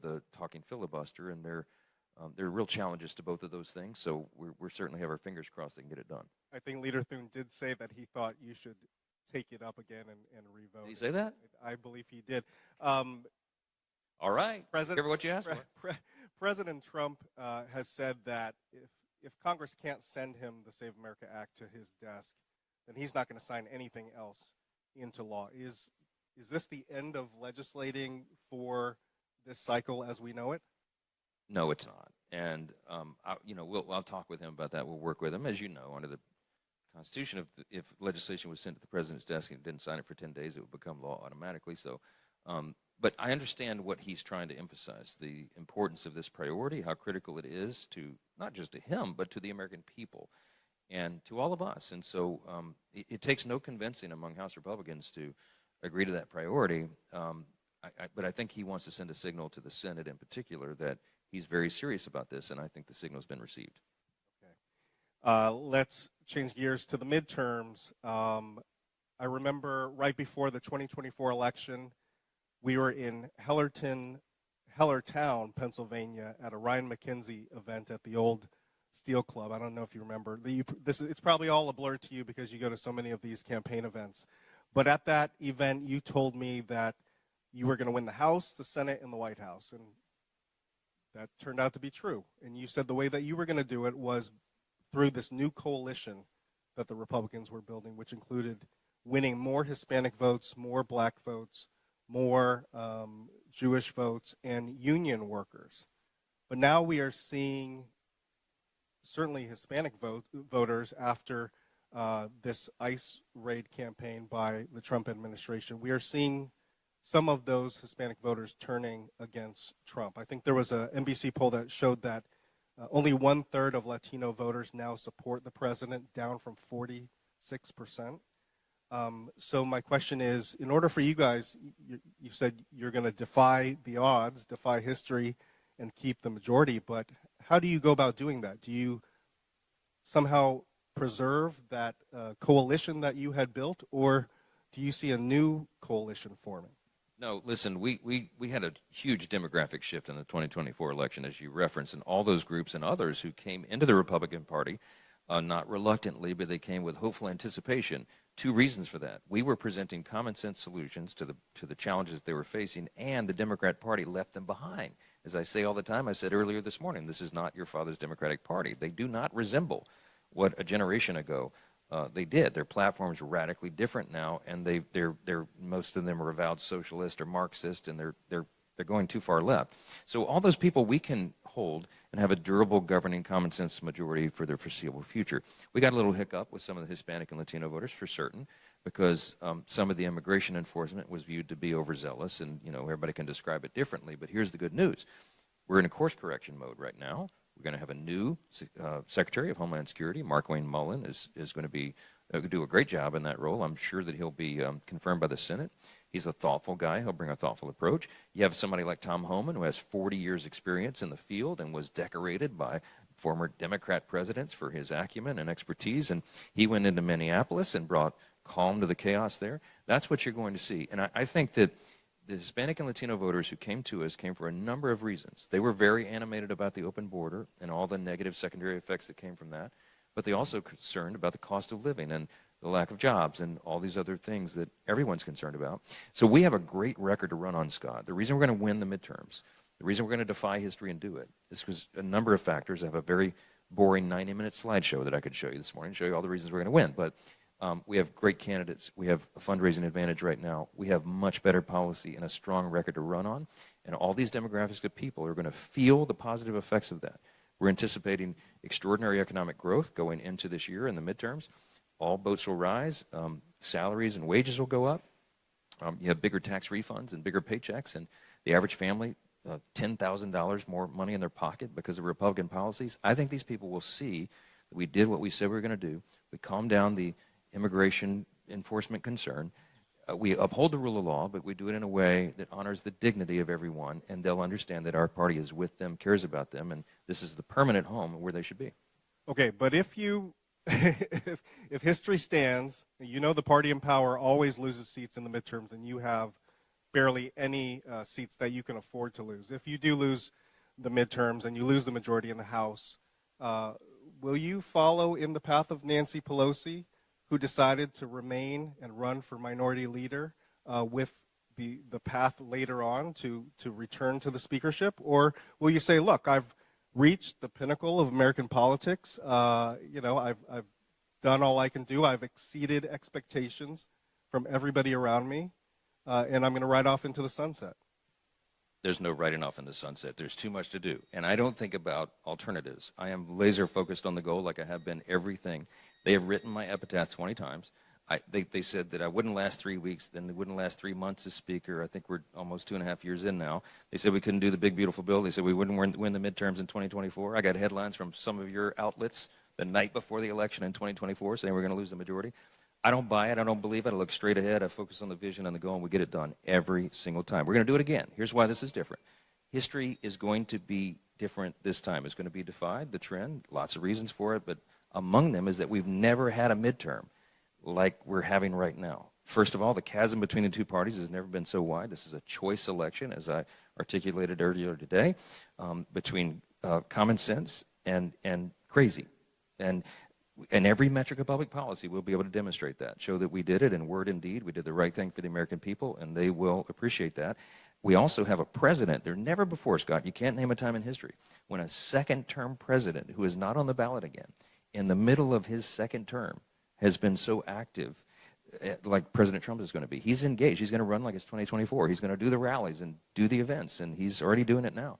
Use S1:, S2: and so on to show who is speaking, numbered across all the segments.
S1: the talking filibuster, and there are real challenges to both of those things, so we certainly have our fingers crossed they can get it done.
S2: I think Leader Thune did say that he thought you should take it up again and revote.
S1: Did he say that?
S2: I believe he did.
S1: All right. Hear what you asked for.
S2: President Trump has said that if Congress can't send him the Save America Act to his desk, then he's not going to sign anything else into law. Is this the end of legislating for this cycle as we know it?
S1: No, it's not. And I'll talk with him about that. We'll work with him, as you know, under the Constitution. If legislation was sent to the president's desk and didn't sign it for 10 days, it would become law automatically. So, but I understand what he's trying to emphasize: the importance of this priority, how critical it is to not just to him, but to the American people and to all of us. And so, it takes no convincing among House Republicans to agree to that priority. But I think he wants to send a signal to the Senate in particular that he's very serious about this, and I think the signal's been received.
S2: Okay. Let's change gears to the midterms. I remember right before the 2024 election, we were in Hellertown, Pennsylvania, at a Ryan McKenzie event at the old Steel Club. I don't know if you remember. It's probably all a blur to you because you go to so many of these campaign events. But at that event, you told me that you were going to win the House, the Senate, and the White House. And that turned out to be true. And you said the way that you were going to do it was through this new coalition that the Republicans were building, which included winning more Hispanic votes, more black votes, more Jewish votes, and union workers. But now we are seeing certainly Hispanic voters after this ICE raid campaign by the Trump administration. We are seeing some of those Hispanic voters turning against Trump. I think there was an NBC poll that showed that only 1/3 of Latino voters now support the president, down from 46%. So my question is, in order for you guys, you said you're going to defy the odds, defy history, and keep the majority, but how do you go about doing that? Do you somehow preserve that coalition that you had built, or do you see a new coalition forming?
S1: No, listen, we had a huge demographic shift in the 2024 election, as you referenced, and all those groups and others who came into the Republican Party, not reluctantly, but they came with hopeful anticipation. Two reasons for that. We were presenting common sense solutions to the challenges they were facing, and the Democrat Party left them behind. As I say all the time, I said earlier this morning, this is not your father's Democratic Party. They do not resemble what a generation ago they did. Their platforms are radically different now, and they're most of them are avowed socialist or Marxist, and they're going too far left. So all those people we can hold and have a durable governing common sense majority for their foreseeable future. We got a little hiccup with some of the Hispanic and Latino voters for certain, because some of the immigration enforcement was viewed to be overzealous, and everybody can describe it differently. But here's the good news: we're in a course correction mode right now. We're going to have a new Secretary of Homeland Security. Markwayne Mullin is going to do a great job in that role. I'm sure that he'll be confirmed by the Senate. He's a thoughtful guy. He'll bring a thoughtful approach. You have somebody like Tom Homan, who has 40 years experience in the field and was decorated by former Democrat presidents for his acumen and expertise, and he went into Minneapolis and brought calm to the chaos there. That's what you're going to see. And I think that the Hispanic and Latino voters who came to us came for a number of reasons. They were very animated about the open border and all the negative secondary effects that came from that, but they also concerned about the cost of living and the lack of jobs and all these other things that everyone's concerned about. So we have a great record to run on, Scott. The reason we're going to win the midterms, the reason we're going to defy history and do it, is because a number of factors. I have a very boring 90-minute slideshow that I could show you this morning, show you all the reasons we're going to win. But we have great candidates. We have a fundraising advantage right now. We have much better policy and a strong record to run on. And all these demographics of people are going to feel the positive effects of that. We're anticipating extraordinary economic growth going into this year in the midterms. All boats will rise. Salaries and wages will go up. You have bigger tax refunds and bigger paychecks. And the average family, $10,000 more money in their pocket because of Republican policies. I think these people will see that we did what we said we were going to do. We calmed down the immigration enforcement concern. We uphold the rule of law, but we do it in a way that honors the dignity of everyone, and they'll understand that our party is with them, cares about them, and this is the permanent home where they should be.
S2: Okay, but if you, if history stands, the party in power always loses seats in the midterms, and you have barely any seats that you can afford to lose. If you do lose the midterms and you lose the majority in the House, will you follow in the path of Nancy Pelosi, who decided to remain and run for minority leader with the path later on to return to the speakership? Or will you say, look, I've reached the pinnacle of American politics. I've done all I can do. I've exceeded expectations from everybody around me, and I'm going to ride off into the sunset.
S1: There's no riding off in the sunset. There's too much to do. And I don't think about alternatives. I am laser focused on the goal like I have been everything. They have written my epitaph 20 times. They said that I wouldn't last 3 weeks, then it wouldn't last 3 months as Speaker. I think we're almost 2.5 years in now. They said we couldn't do the big, beautiful bill. They said we wouldn't win the midterms in 2024. I got headlines from some of your outlets the night before the election in 2024 saying we're going to lose the majority. I don't buy it. I don't believe it. I look straight ahead. I focus on the vision and the goal, and we get it done every single time. We're going to do it again. Here's why this is different. History is going to be different this time. It's going to be defied, the trend, lots of reasons for it, but among them is that we've never had a midterm like we're having right now. First of all, the chasm between the two parties has never been so wide. This is a choice election, as I articulated earlier today, between common sense and crazy. And every metric of public policy, we'll be able to demonstrate that, show that we did it in word and deed. We did the right thing for the American people, and they will appreciate that. We also have a president. There never before, Scott, you can't name a time in history when a second-term president who is not on the ballot again, in the middle of his second term, has been so active like President Trump is going to be. He's engaged. He's going to run like it's 2024. He's going to do the rallies and do the events, and he's already doing it now.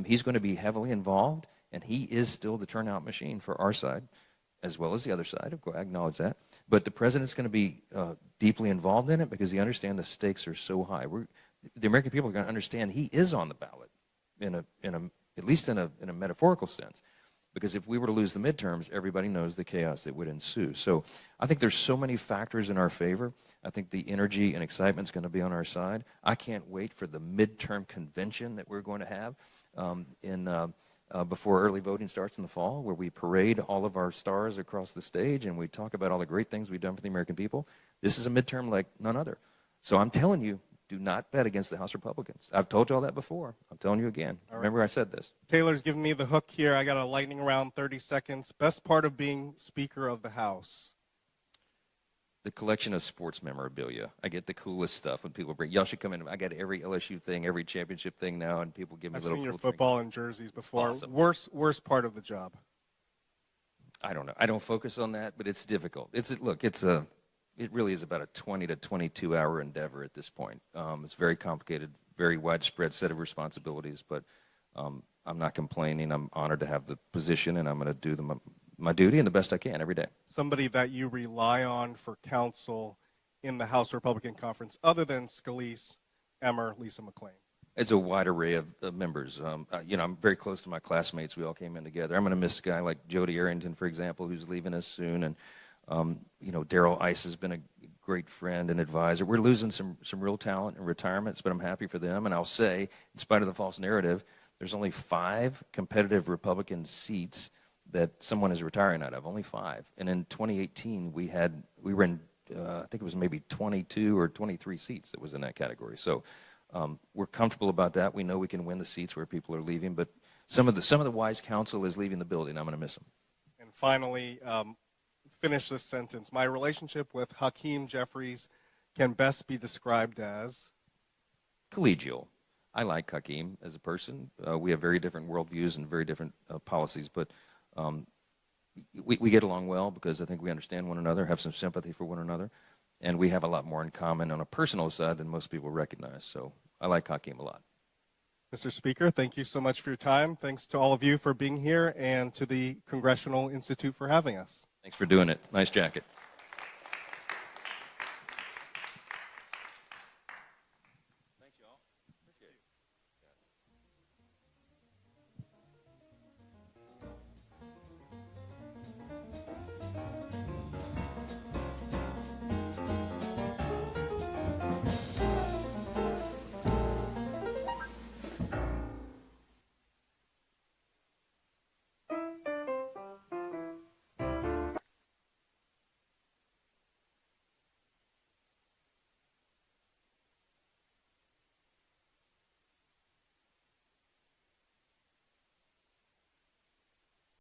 S1: He's going to be heavily involved, and he is still the turnout machine for our side, as well as the other side. I acknowledge that. But the president's going to be deeply involved in it because he understands the stakes are so high. The American people are going to understand he is on the ballot, at least in a metaphorical sense. Because if we were to lose the midterms, everybody knows the chaos that would ensue. So I think there's so many factors in our favor. I think the energy and excitement is going to be on our side. I can't wait for the midterm convention that we're going to have before early voting starts in the fall, where we parade all of our stars across the stage and we talk about all the great things we've done for the American people. This is a midterm like none other. So I'm telling you, do not bet against the House Republicans. I've told you all that before. I'm telling you again. All right. Remember I said this.
S2: Taylor's giving me the hook here. I got a lightning round, 30 seconds. Best part of being Speaker of the House?
S1: The collection of sports memorabilia. I get the coolest stuff when people bring. Y'all should come in. I got every LSU thing, every championship thing now, and people give me
S2: I've
S1: little.
S2: I've seen your
S1: cool
S2: football and jerseys before.
S1: Awesome.
S2: Worst part of the job?
S1: I don't know. I don't focus on that, but it's difficult. It really is about a 20 to 22 hour endeavor at this point. It's very complicated, very widespread set of responsibilities, but I'm not complaining. I'm honored to have the position, and I'm going to do my duty and the best I can every day. Somebody
S2: that you rely on for counsel in the House Republican Conference, other than Scalise, Emmer, Lisa McClain?
S1: It's a wide array of members. I'm very close to my classmates. We all came in together. I'm going to miss a guy like Jody Arrington, for example, who's leaving us soon, and Darrell Ice has been a great friend and advisor. We're losing some real talent in retirements, but I'm happy for them. And I'll say, in spite of the false narrative, there's only 5 competitive Republican seats that someone is retiring out of, only 5. And in 2018, we were in, I think it was maybe 22 or 23 seats that was in that category. So we're comfortable about that. We know we can win the seats where people are leaving, but some of the wise counsel is leaving the building. I'm going to miss them.
S2: And finally, finish this sentence. My relationship with Hakeem Jeffries can best be described as?
S1: Collegial. I like Hakeem as a person. We have very different worldviews and very different policies, but we get along well because I think we understand one another, have some sympathy for one another, and we have a lot more in common on a personal side than most people recognize. So I like Hakeem a lot.
S2: Mr. Speaker, thank you so much for your time. Thanks to all of you for being here and to the Congressional Institute for having us.
S1: Thanks for doing it. Nice jacket.